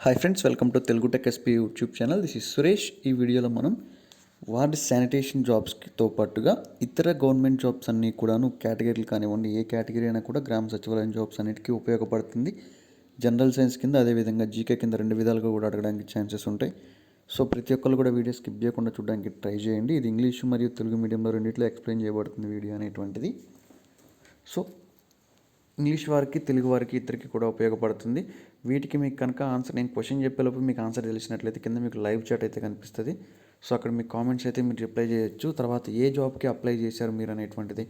Hi friends, welcome to Telugu tech SP YouTube channel. This is Suresh. ఈ వీడియోలో మనం ward sanitation జాబ్స్తో పాటుగా ఇతర గవర్నమెంట్ జాబ్స్ అన్నీ కూడాను కేటగిరీలు కానివ్వండి, ఏ కేటగిరీ అయినా కూడా గ్రామ సచివాలయం జాబ్స్ అన్నిటికీ ఉపయోగపడుతుంది. జనరల్ సైన్స్ కింద, అదేవిధంగా జీకే కింద రెండు విధాలుగా కూడా అడగడానికి ఛాన్సెస్ ఉంటాయి. సో ప్రతి ఒక్కరు కూడా వీడియో స్కిప్ చేయకుండా చూడడానికి ట్రై చేయండి. ఇది ఇంగ్లీష్ మరియు తెలుగు మీడియంలో రెండింటిలో ఎక్స్ప్లెయిన్ చేయబడుతుంది వీడియో అనేటువంటిది. సో ఇంగ్లీష్ వారికి, తెలుగు వారికి ఇద్దరికి కూడా ఉపయోగపడుతుంది. వీటికి మీకు కనుక ఆన్సర్, నేను క్వశ్చన్ చెప్పేలోపు మీకు ఆన్సర్ తెలిసినట్లయితే కింద మీకు లైవ్ చాట్ అయితే కనిపిస్తుంది. సో అక్కడ మీ కామెంట్స్ అయితే మీరు రిప్లై చేయొచ్చు. తర్వాత ఏ జాబ్కి అప్లై చేశారు మీరు అనేటువంటిది,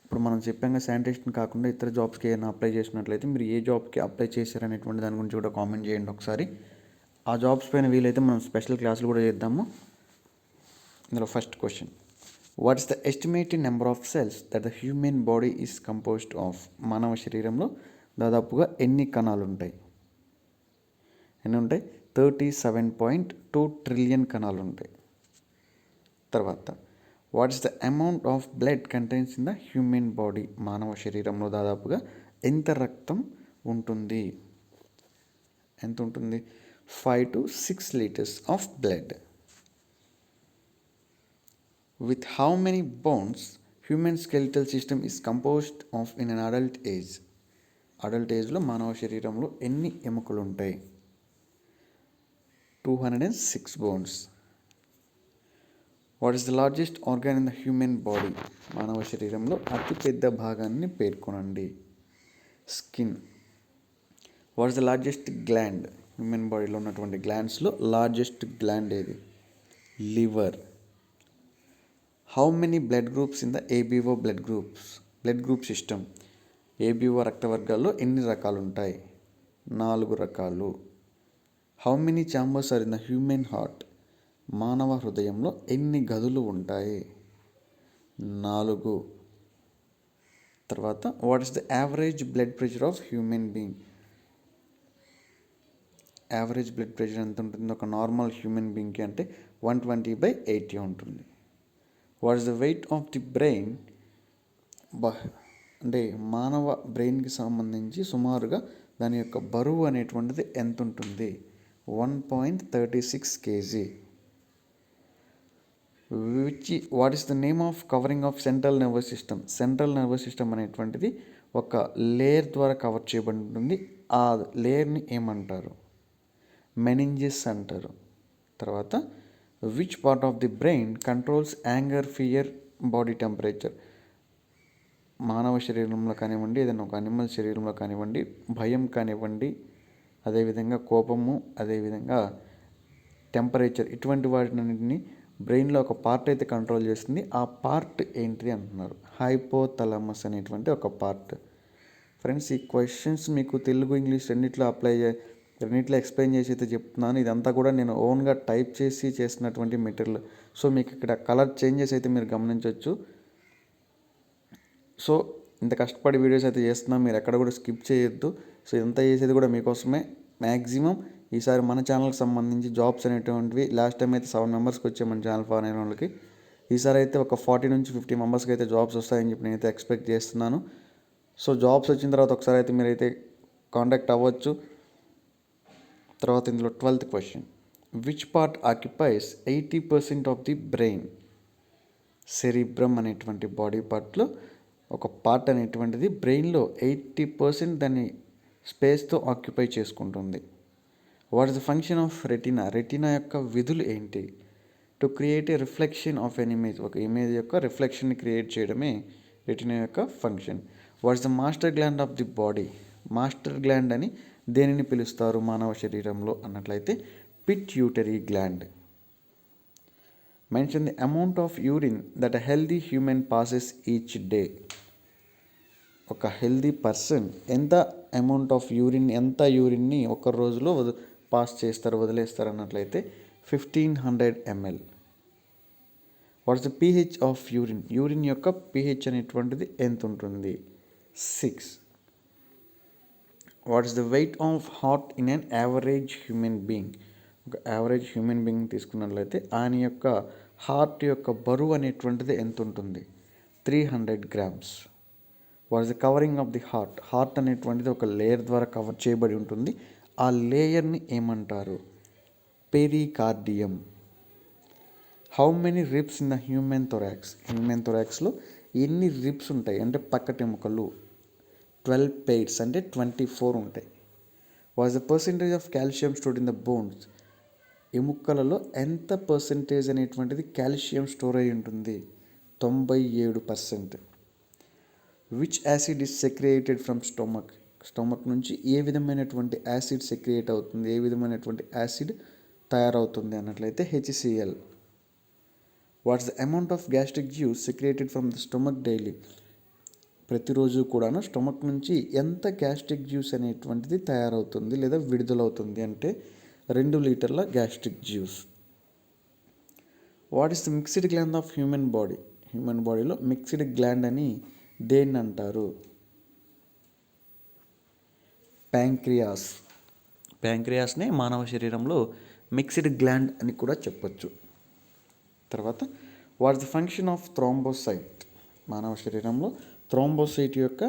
ఇప్పుడు మనం చెప్పాక శానిటేషన్ కాకుండా ఇతర జాబ్స్కి ఏమైనా అప్లై చేసినట్లయితే మీరు ఏ జాబ్కి అప్లై చేశారు అనేటువంటి దాని గురించి కూడా కామెంట్ చేయండి ఒకసారి. ఆ జాబ్స్ పైన వీలైతే మనం స్పెషల్ క్లాసులు కూడా చేద్దాము. ఇందులో first question, what is the estimated number of cells that the human body is composed of? మానవ శరీరంలో దాదాపుగా ఎన్ని కణాలు ఉంటాయి? ఎన్ని ఉంటాయి? 37.2 ట్రిలియన్ కణాలు ఉంటాయి. తర్వాత, what is the amount of blood contains in the human body? మానవ శరీరంలో దాదాపుగా ఎంత రక్తం ఉంటుంది? ఎంత ఉంటుంది? 5 to 6 liters of blood. With how many bones human skeletal system is composed of in an adult age? Adult ఏజ్లో మానవ శరీరంలో ఎన్ని ఎముకలు ఉంటాయి? 206 bones. What is the largest organ in the human body? మానవ శరీరంలో అతిపెద్ద భాగాన్ని పేర్కొనండి. Skin. What is the largest gland? Human బాడీలో ఉన్నటువంటి గ్లాండ్స్లో లార్జెస్ట్ గ్లాండ్ ఏది? Liver. How many blood groups in the ABO blood group system? ABO రక్త వర్గాల్లో ఎన్ని రకాలు ఉంటాయి? 4 రకాలు. How many chambers are in the human heart? మానవ హృదయంలో ఎన్ని గదులు ఉంటాయి? 4. తర్వాత, what is the average blood pressure of human being? Average blood pressure ఎంత ఉంటుంది ఒక నార్మల్ హ్యూమన్ బీయింగ్కి అంటే 120/80 ఉంటుంది. What is the weight of the brain? అంటే మానవ బ్రెయిన్కి సంబంధించి సుమారుగా దాని యొక్క బరువు అనేటువంటిది ఎంత ఉంటుంది? 1.36 kg. What is the name of covering of central nervous system? Central nervous system అనేటువంటిది ఒక లేయర్ ద్వారా కవర్ చేయబడి ఉంటుంది. ఆ లేయర్ని ఏమంటారు? మెనింజెస్ అంటారు. తర్వాత, which part of the brain controls anger, fear, body temperature? మానవ శరీరంలో కానివ్వండి, ఏదైనా ఒక అనిమల్ శరీరంలో కానివ్వండి, భయం కానివ్వండి, అదేవిధంగా కోపము, అదేవిధంగా టెంపరేచర్, ఇటువంటి వాటిని బ్రెయిన్లో ఒక పార్ట్ అయితే కంట్రోల్ చేస్తుంది. ఆ పార్ట్ ఏంటిది అంటున్నారు? హైపోథాలమస్ అనేటువంటి ఒక పార్ట్. ఫ్రెండ్స్, ఈ క్వశ్చన్స్ మీకు తెలుగు, ఇంగ్లీష్ రెండిట్లో ఎక్స్ప్లెయిన్ చేసి అయితే చెప్తున్నాను. ఇదంతా కూడా నేను ఓన్గా టైప్ చేసి చేసినటువంటి మెటీరియల్. సో మీకు ఇక్కడ కలర్ చేంజెస్ అయితే మీరు గమనించవచ్చు. సో ఇంత కష్టపడి వీడియోస్ అయితే చేస్తున్నాం, మీరు ఎక్కడ కూడా స్కిప్ చేయొద్దు. సో ఇదంతా చేసేది కూడా మీకోసమే. మ్యాక్సిమం ఈసారి మన ఛానల్కి సంబంధించి జాబ్స్ అనేటువంటివి లాస్ట్ టైం అయితే 7 మెంబర్స్కి వచ్చాయి మన ఛానల్ ఫాలో అయిన వాళ్ళకి. ఈసారి అయితే ఒక 40 నుంచి 50 మెంబర్స్కి అయితే జాబ్స్ వస్తాయని చెప్పి నేనైతే ఎక్స్పెక్ట్ చేస్తున్నాను. సో జాబ్స్ వచ్చిన తర్వాత ఒకసారి అయితే మీరైతే కాంటాక్ట్ అవ్వచ్చు. తర్వాత ఇందులో 12th question, which part occupies 80% of the brain? Cerebrum అనేటువంటి బాడీ పార్ట్లో ఒక పార్ట్ అనేటువంటిది బ్రెయిన్లో 80% దాన్ని స్పేస్తో ఆక్యుపై చేసుకుంటుంది. What is the function of retina? Retina యొక్క విధులు ఏంటి? To create a reflection of an image, ఒక ఇమేజ్ యొక్క రిఫ్లెక్షన్ని క్రియేట్ చేయడమే రెటినా యొక్క function. What is the master gland of the body? Master gland అని దేనిని పిలుస్తారు మానవ శరీరంలో అన్నట్లయితే pituitary gland. Mention the amount of urine that a healthy human passes each day. ఒక హెల్దీ పర్సన్ ఎంత అమౌంట్ ఆఫ్ ఎంత యూరిన్ని ఒక రోజులో వదిలేస్తారు అన్నట్లయితే 1500 ml. What's the pH of urine? Urine యొక్క pH అనేటువంటిది ఎంత ఉంటుంది? 6. What is the weight of heart in an average human being? ఒక యావరేజ్ హ్యూమన్ బీయింగ్ తీసుకున్నట్లయితే ఆయన యొక్క హార్ట్ యొక్క బరువు అనేటువంటిది ఎంత ఉంటుంది? 300 grams. What is the covering of the heart? Heart అనేటువంటిది ఒక లేయర్ ద్వారా కవర్ చేయబడి ఉంటుంది. ఆ లేయర్ని ఏమంటారు? Pericardium. How many ribs in the human thorax? Human థొరాక్స్లో ఎన్ని రిబ్స్ ఉంటాయి అంటే పక్కటెముకలు? 12 pairs అంటే 24 ఉంటాయి. Was the percentage of calcium stored in the bones? ఎముకలలో ఎంత పర్సెంటేజ్ అనేటువంటిది కాల్షియం స్టోర్ అయి ఉంటుంది? 97%. Which acid is secreted from stomach? Stomach నుంచి ఏ విధమైనటువంటి యాసిడ్ సెక్రియేట్ అవుతుంది, ఏ విధమైనటువంటి యాసిడ్ తయారవుతుంది అన్నట్లయితే HCl. What's the amount of gastric juice secreted from the stomach daily? ప్రతిరోజు కూడాను స్టొమక్ నుంచి ఎంత గ్యాస్ట్రిక్ జ్యూస్ అనేటువంటిది తయారవుతుంది లేదా విడుదలవుతుంది అంటే 2 లీటర్ల gastric juice. What is the mixed gland of human body? Human బాడీలో మిక్స్డ్ గ్లాండ్ అని దేన్ని అంటారు? ప్యాంక్రియాస్. ప్యాంక్రియాస్నే మానవ శరీరంలో మిక్స్డ్ గ్లాండ్ అని కూడా చెప్పొచ్చు. తర్వాత what is the function of thrombocyte? మానవ శరీరంలో థ్రోంబోసైట్ యొక్క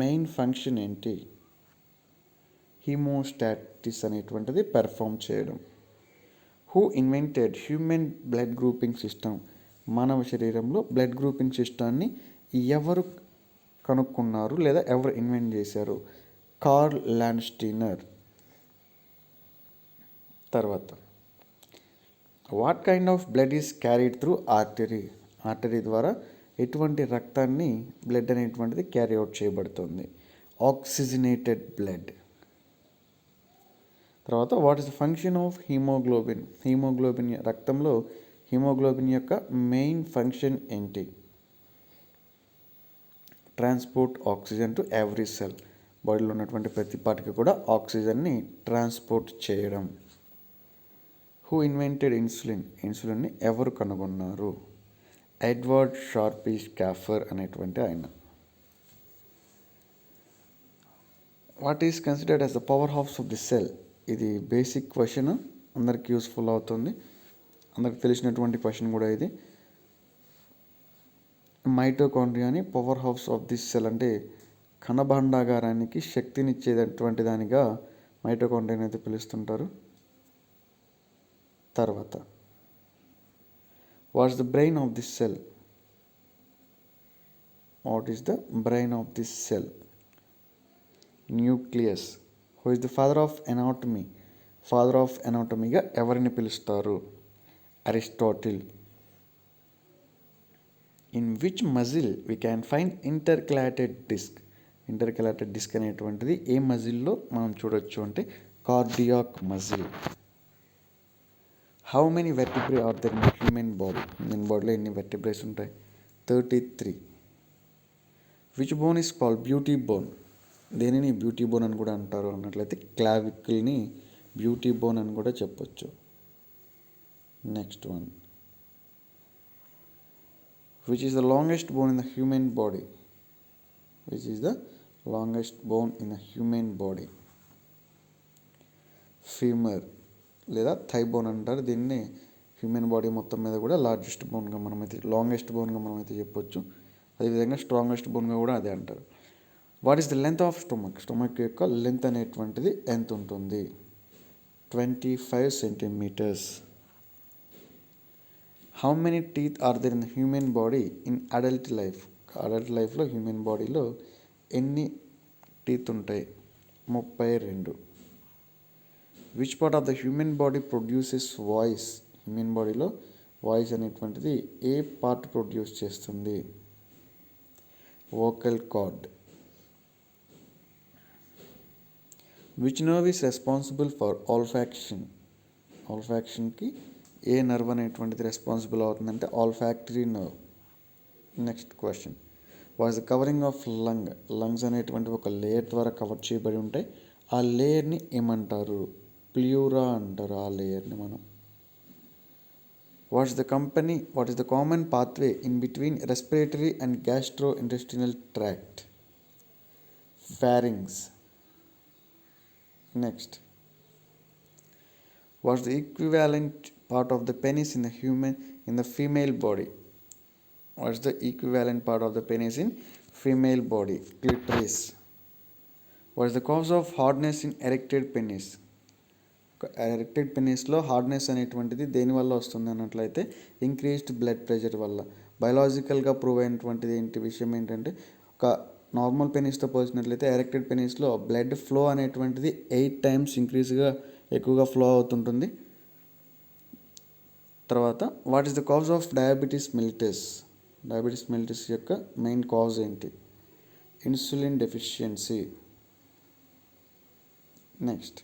మెయిన్ ఫంక్షన్ ఏంటి? హీమోస్టాటిస్ అనేటువంటిది పెర్ఫామ్ చేయడం. Who invented human blood grouping system? మానవ శరీరంలో బ్లడ్ గ్రూపింగ్ సిస్టాన్ని ఎవరు కనుక్కున్నారు లేదా ఎవరు ఇన్వెంట్ చేశారు? Karl Landsteiner. తర్వాత what kind of blood is carried through artery? Artery ద్వారా ఎటువంటి రక్తాన్ని బ్లడ్ అనేటువంటిది క్యారీ అవుట్ చేయబడుతుంది? Oxygenated blood. తర్వాత what is the function of haemoglobin? Haemoglobin రక్తంలో హీమోగ్లోబిన్ యొక్క మెయిన్ ఫంక్షన్ ఏంటి? Transport oxygen to every cell. బాడీలో ఉన్నటువంటి ప్రతి పార్ట్కి కూడా ఆక్సిజన్ని ట్రాన్స్పోర్ట్ చేయడం. Who invented insulin? ఇన్సులిన్ని ఎవరు కనుగొన్నారు? ఎడ్వర్డ్ షార్పీ స్కాఫర్ అనేటువంటి ఆయన. What is considered as the power house of the cell? ఇది బేసిక్ క్వశ్చన్, అందరికి యూస్ఫుల్ అవుతుంది, అందరికి తెలిసినటువంటి క్వశ్చన్ కూడా ఇది. మైటోకాండ్రియాని power house of this cell అంటే కణభండాగారానికి శక్తినిచ్చేటటువంటి దానిగా మైటోకాండ్రియాని అయితే పిలుస్తుంటారు. తర్వాత what is the brain of this cell? What is the brain of this cell? Nucleus. Who is the father of anatomy? Father of ఎనాటమీగా ఎవరిని పిలుస్తారు? Aristotle. In which muscle we can find intercalated disc? Intercalated disc అనేటువంటిది ఏ మజిల్లో మనం చూడొచ్చు అంటే cardiac muscle. How many vertebrae are there in human body? Human బాడీలో ఎన్ని వెర్టిబ్రేస్ ఉంటాయి? 33. Which bone is called beauty bone? దేనిని బ్యూటీ బోన్ అని కూడా అంటారు అన్నట్లయితే క్లావికల్ని బ్యూటీ బోన్ అని కూడా చెప్పొచ్చు. Next one, which is the longest bone in the human body? Which is the longest bone in the human body? Femur లేదా thigh bone అంటారు దీన్ని. హ్యూమన్ బాడీ మొత్తం మీద కూడా లార్జెస్ట్ బోన్గా మనమైతే లాంగెస్ట్ బోన్గా మనమైతే చెప్పొచ్చు. అదేవిధంగా స్ట్రాంగెస్ట్ బోన్గా కూడా అదే అంటారు. What is the length of stomach? Stomach యొక్క లెంత్ అనేటువంటిది ఎంత ఉంటుంది? 25 centimeters. How many teeth are there in the human body in adult life? Adult లైఫ్లో హ్యూమన్ బాడీలో ఎన్ని టీత్ ఉంటాయి? 32. Which part of the human body produces voice? Human బాడీలో voice అనేటువంటిది ఏ పార్ట్ ప్రొడ్యూస్ చేస్తుంది? Vocal cord. Which nerve is responsible for olfaction? ఆల్ఫాక్షన్కి ఏ నర్వ్ అనేటువంటిది రెస్పాన్సిబుల్ అవుతుందంటే olfactory nerve. Next question, what is the covering of lung? Lungs అనేటువంటి ఒక లేయర్ ద్వారా కవర్ చేయబడి ఉంటాయి. ఆ లేయర్ని ఏమంటారు? ప్ల్యూరా అంటారు ఆ లేయర్ని మనం. What is the common pathway in between respiratory and gastro intestinal tract? Pharynx. Next, what's the equivalent part of the penis in the female body? What is the equivalent part of the penis in female body? Clitoris. What is the cause of hardness in erected penis? Erected పెనీస్లో hardness అనేటువంటిది దేనివల్ల వస్తుంది అన్నట్లయితే increased blood pressure వల్ల. బయలాజికల్గా prove అయినటువంటిది విషయం ఏంటంటే ఒక normal పెనీస్తో పోల్చినట్లయితే ఎరెక్టెడ్ పెనీస్లో బ్లడ్ ఫ్లో అనేటువంటిది 8 times ఎక్కువగా ఫ్లో అవుతుంటుంది. తర్వాత what is the cause of diabetes mellitus? Diabetes mellitus యొక్క మెయిన్ కాజ్ ఏంటి? Insulin deficiency. Next,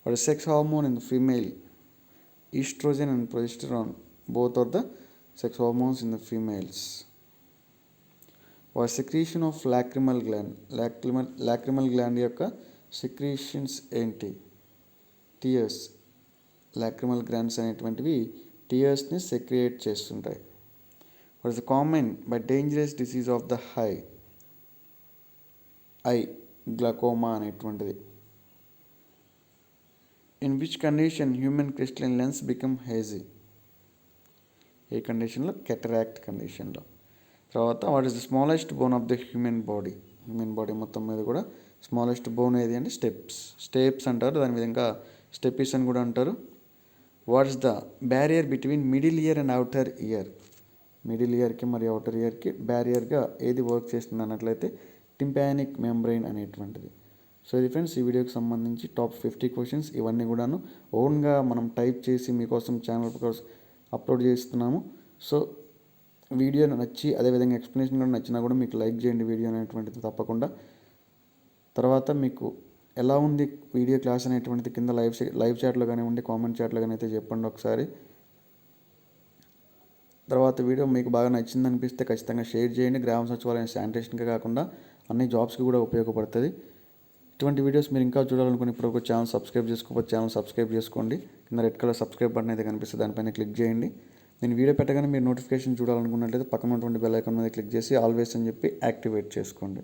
what is sex hormone in the female? Estrogen and progesterone, both are the sex hormones in the females. What is secretion of lacrimal gland? Lacrimal gland యొక్క secretions ఏంటి? tears. lacrimal glands అనేటువంటివి tearsని secrete చేస్తుంటాయి. What is the common but dangerous disease of the eye? Glaucoma అనేటువంటిది. In which condition human crystalline lens become hazy? ఏ కండిషన్లో? cataract కండిషన్లో. తర్వాత what is the smallest bone of the human body? Human body మొత్తం మీద కూడా smallest bone ఏది అంటే steps అంటారు, దాని విధంగా స్టెపిస్ అని కూడా అంటారు. What is the barrier between middle ear and outer ear? Middle ఇయర్కి మరియు అవుటర్ ఇయర్కి బ్యారియర్గా ఏది వర్క్ చేస్తుంది అన్నట్లయితే టింపానిక్ మెంబ్రెయిన్ అనేటువంటిది. సో ఇది ఫ్రెండ్స్, ఈ వీడియోకి సంబంధించి టాప్ 50 క్వశ్చన్స్. ఇవన్నీ కూడాను ఓన్గా మనం టైప్ చేసి మీకోసం ఛానల్ కోసం అప్లోడ్ చేస్తున్నాము. సో వీడియో నచ్చి అదేవిధంగా ఎక్స్ప్లెనేషన్ కూడా నచ్చినా కూడా మీకు లైక్ చేయండి వీడియో అనేటువంటిది తప్పకుండా. తర్వాత మీకు ఎలా ఉంది వీడియో క్లాస్ అనేటువంటిది కింద లైవ్ చాట్లో కానివ్వండి, కామెంట్ చాట్లో కానీ అయితే చెప్పండి ఒకసారి. తర్వాత వీడియో మీకు బాగా నచ్చింది అనిపిస్తే ఖచ్చితంగా షేర్ చేయండి. గ్రామ సచివాలయం శానిటేషన్కే కాకుండా అన్ని జాబ్స్కి కూడా ఉపయోగపడుతుంది. ఇటువంటి వీడియోస్ మీరు ఇంకా చూడాలనుకుని ఇప్పుడు ఒక ఛానల్ సబ్స్క్రైబ్ చేసుకోండి. కింద రెడ్ కలర్ సబ్స్క్రైబ్ బటన్ అయితే కనిపిస్తుంది, దానిపైన క్లిక్ చేయండి. నేను వీడియో పెట్టగానే మీరు నోటిఫికేషన్ చూడాలనుకున్నట్లయితే పక్కన ఉన్నటువంటి బెల్ ఐకాన్ మీద క్లిక్ చేసి ఆల్వేస్ అని చెప్పి యాక్టివేట్ చేసుకోండి.